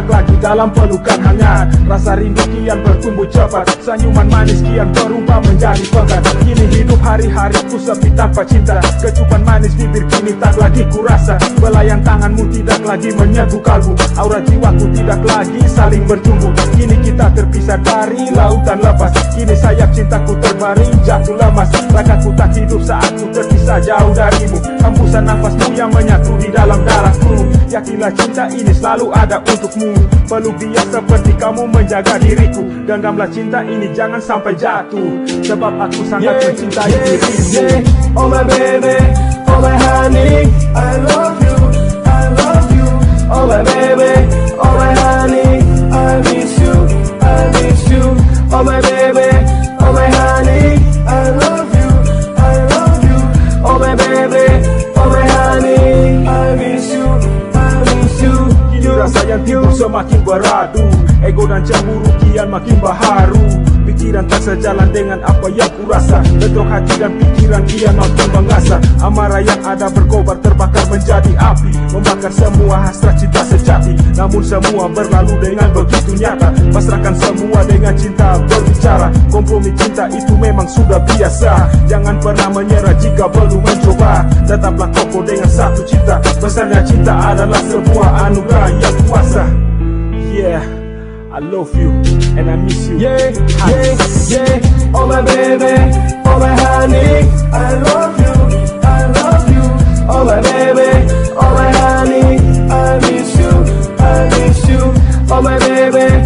terjebak lagi dalam pelukan hangat. Rasa rindu kian bertumbuh cepat, senyuman manis kian berubah menjadi pekat. Kini hidup hari-hariku sepi tanpa cinta, kecupan manis bibir kini tak lagi kurasa. Belayan tanganmu tidak lagi menyentuh kalbu, aura jiwaku tidak lagi saling bertumbuh. Kini kita terpisah dari lautan lepas, kini sayap cintaku terbaring jatuh lemas. Ragaku tak hidup saat ku terpisah jauh darimu, hembusan nafasmu yang menyatu di dalam darahku. Yakinlah cinta ini selalu ada untukmu, peluk dia seperti kamu menjaga diriku. Genggamlah cinta ini jangan sampai jatuh, sebab aku sangat mencintai dirimu. Oh my baby, oh my honey, I love you, I love you. Oh my baby, oh my honey, I miss you, I miss you. Oh my baby, oh my honey, I love you, I love you. Oh my baby, oh my honey, I miss you, I miss you. Kini rasa yang timbul semakin beradu, ego dan cemburu kian makin baharu. Pikiran tak sejalan dengan apa yang kurasa, bentrok hati dan pikiran kian makin mengasah. Amarah yang ada berkobar terbakar menjadi api, membakar semua hasrat cinta sejati. Namun semua berlalu dengan begitu nyata, pasrahkan semua dengan cinta berbicara. Kompromi cinta itu memang sudah biasa, jangan pernah menyerah jika belum mencoba. Tetaplah kokoh dengan satu cinta, besarnya cinta adalah sebuah anugerah yang kuasa. Yeah, I love you and I miss you. Yeah, yeah, yeah. Oh my baby, oh my honey, I love you, I love you. Oh my baby, oh my honey, I miss you, I miss you. Oh my baby,